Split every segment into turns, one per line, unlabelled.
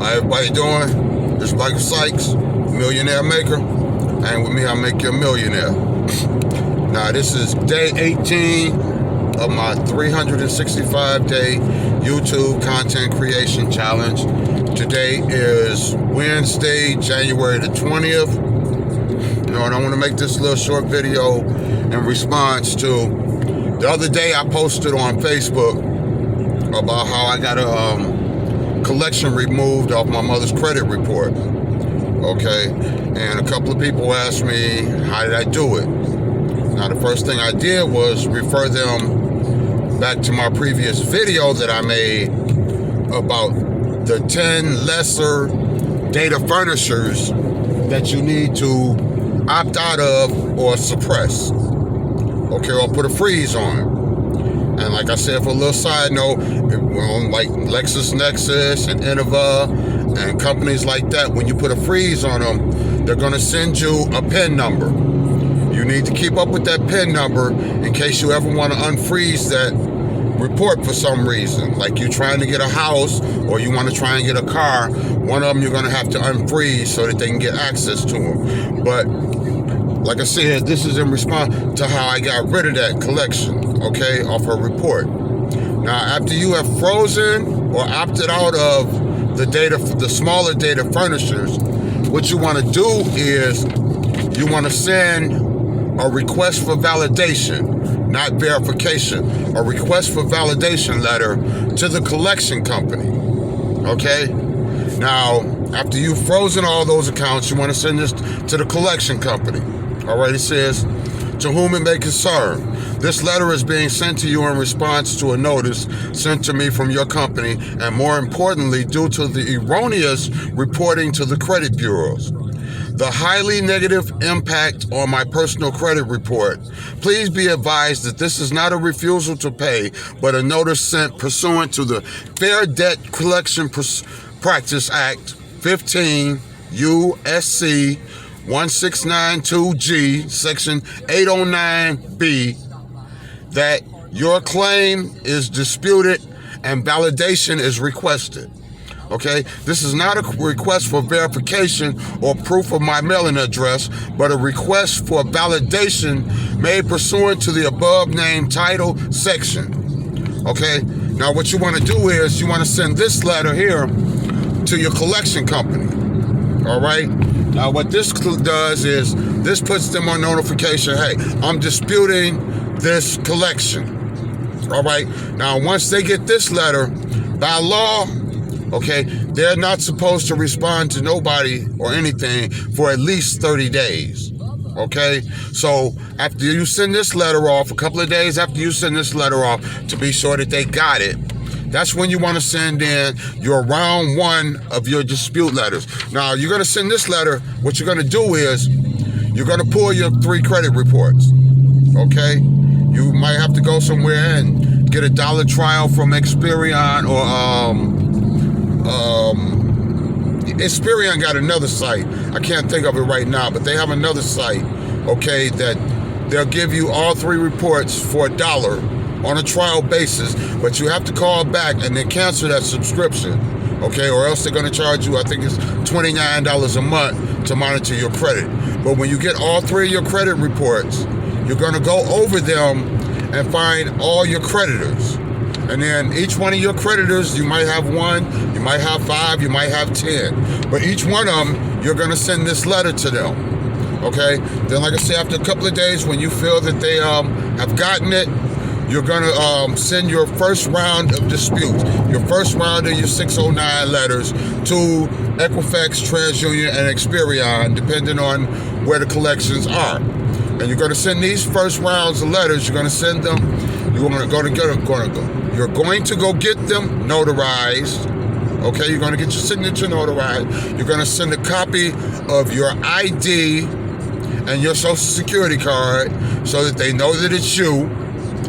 How everybody doing? This is Michael Sykes, Millionaire Maker, and with me, I'll make you a millionaire. Now, this is day 18 of my 365-day YouTube content creation challenge. Today is Wednesday, January the 20th. And I want to make this little short video in response to the other day I posted on Facebook about how I got a collection removed off my mother's credit report. Okay, and a couple of people asked me, how did I do it? Now, the first thing I did was refer them back to my previous video that I made about the 10 lesser data furnishers that you need to opt out of or suppress. Okay, or put a freeze on. And like I said, for a little side note, like LexisNexis and Innova and companies like that, when you put a freeze on them, they're going to send you a PIN number. You need to keep up with that PIN number in case you ever want to unfreeze that report for some reason. Like you're trying to get a house or you want to try and get a car, one of them you're going to have to unfreeze so that they can get access to them. But like I said, this is in response to how I got rid of that collection, okay, off her report. Now, after you have frozen or opted out of the smaller data furnishers, what you want to do is you want to send a request for validation, not verification, a request for validation letter to the collection company, okay? Now, after you've frozen all those accounts, you want to send this to the collection company. All right, it says, to whom it may concern, this letter is being sent to you in response to a notice sent to me from your company, and more importantly, due to the erroneous reporting to the credit bureaus. The highly negative impact on my personal credit report. Please be advised that this is not a refusal to pay, but a notice sent pursuant to the Fair Debt Collection Practice Act 15 U.S.C. 1692G, Section 809B, that your claim is disputed and validation is requested. Okay, this is not a request for verification or proof of my mailing address, but a request for validation made pursuant to the above named title section. Okay, now what you want to do is you want to send this letter here to your collection company. All right. Now, what this does is this puts them on notification. Hey, I'm disputing this collection. All right. Now, once they get this letter, by law, okay, they're not supposed to respond to nobody or anything for at least 30 days. Okay. So after you send this letter off, a couple of days after you send this letter off, to be sure that they got it, that's when you want to send in your round one of your dispute letters. Now, you're going to send this letter. What you're going to do is you're going to pull your 3 credit reports, okay? You might have to go somewhere and get a dollar trial from Experian or Experian got another site. I can't think of it right now, but they have another site, okay, that they'll give you all 3 reports for $1 on a trial basis, but you have to call back and then cancel that subscription, okay? Or else they're going to charge you, I think it's $29 a month to monitor your credit. But when you get all 3 of your credit reports, you're going to go over them and find all your creditors. And then each one of your creditors, you might have 1, you might have 5, you might have 10. But each one of them, you're going to send this letter to them, okay? Then, like I said, after a couple of days, when you feel that they have gotten it, you're going to send your first round of disputes, your first round of your 609 letters to Equifax, TransUnion, and Experian, depending on where the collections are. And you're going to send these first rounds of letters, you're going to send them, you're going to go get them notarized, okay? You're going to get your signature notarized. You're going to send a copy of your ID and your Social Security card so that they know that it's you.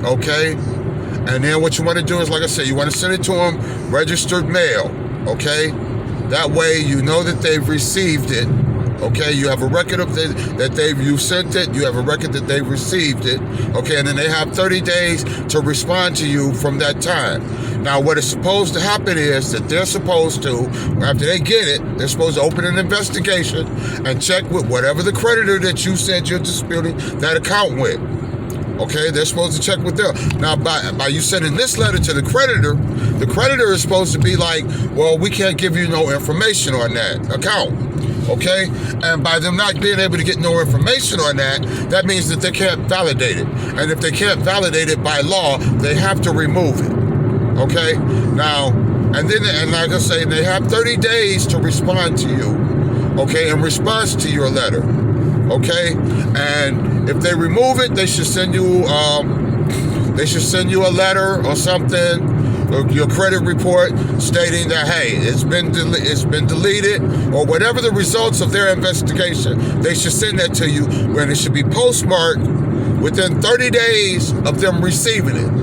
Okay, and then what you want to do is, like I said, you want to send it to them registered mail. Okay, that way you know that they've received it. Okay, you have a record of you sent it. You have a record that they've received it. Okay, and then they have 30 days to respond to you from that time. Now, what is supposed to happen is that they're supposed to, after they get it, they're supposed to open an investigation and check with whatever the creditor that you said you're disputing that account with. Okay, they're supposed to check with them. Now, by you sending this letter to the creditor is supposed to be like, well, we can't give you no information on that account. Okay, and by them not being able to get no information on that, that means that they can't validate it. And if they can't validate it by law, they have to remove it. Okay, now, and like I say, they have 30 days to respond to you. Okay, in response to your letter. Okay, and if they remove it, they should send you a letter or something, or your credit report stating that, hey, it's been deleted, or whatever the results of their investigation. They should send that to you, when it should be postmarked within 30 days of them receiving it.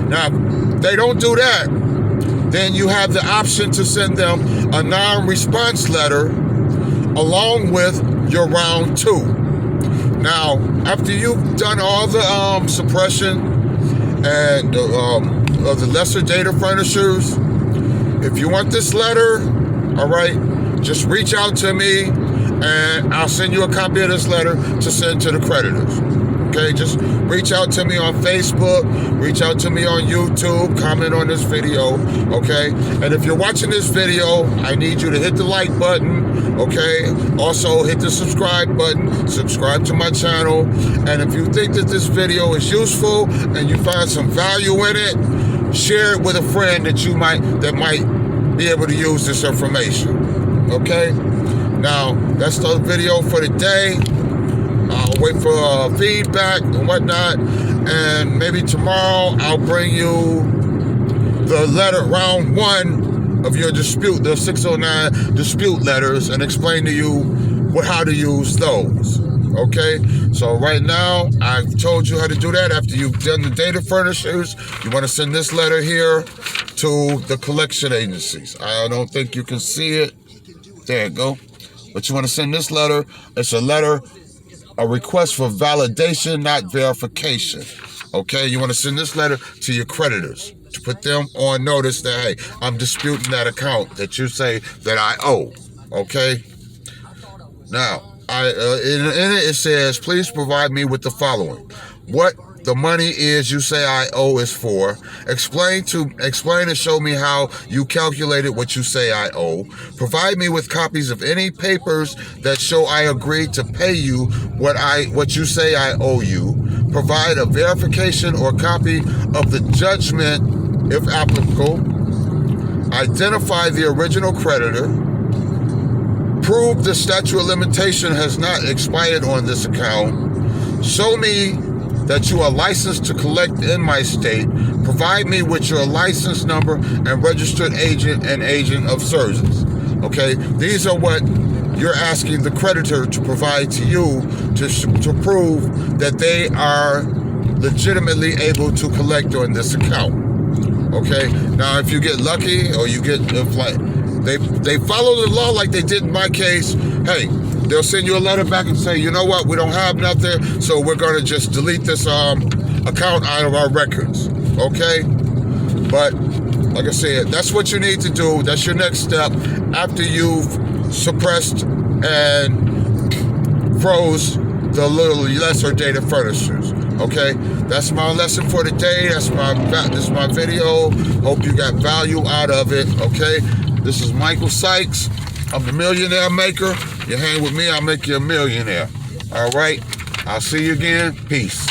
Now, if they don't do that, then you have the option to send them a non-response letter along with your round 2. Now, after you've done all the suppression and of the lesser data furnishers, if you want this letter, all right, just reach out to me and I'll send you a copy of this letter to send to the creditors. Okay, just reach out to me on Facebook, reach out to me on YouTube, comment on this video, okay? And if you're watching this video, I need you to hit the like button, okay? Also, hit the subscribe button, subscribe to my channel. And if you think that this video is useful and you find some value in it, share it with a friend that might be able to use this information, okay? Now, that's the video for today. I'll wait for feedback and whatnot, and maybe tomorrow I'll bring you the letter, round 1 of your dispute, the 609 dispute letters, and explain to you how to use those. Okay, so right now I've told you how to do that. After you've done the data furnishers, you want to send this letter here to the collection agencies. I don't think you can see it. There you go. But you want to send this letter. It's a request for validation, not verification. Okay, you want to send this letter to your creditors to put them on notice that, hey, I'm disputing that account that you say that I owe. Okay. Now, in it says, please provide me with the following: what the money is you say I owe is for. Explain and show me how you calculated what you say I owe. Provide me with copies of any papers that show I agreed to pay you what you say I owe you. Provide a verification or copy of the judgment, if applicable. Identify the original creditor. Prove the statute of limitation has not expired on this account. Show me that you are licensed to collect in my state. Provide me with your license number and registered agent and agent of services. Okay, these are what you're asking the creditor to provide to you to prove that they are legitimately able to collect on this account. Okay, now if you get lucky, or they follow the law like they did in my case, hey, they'll send you a letter back and say, you know what, we don't have nothing, so we're going to just delete this account out of our records. Okay? But, like I said, that's what you need to do. That's your next step after you've suppressed and froze the little lesser data furnishers. Okay? That's my lesson for today. This is my video. Hope you got value out of it. Okay? This is Michael Sykes. I'm the Millionaire Maker. You hang with me, I'll make you a millionaire. All right? I'll see you again. Peace.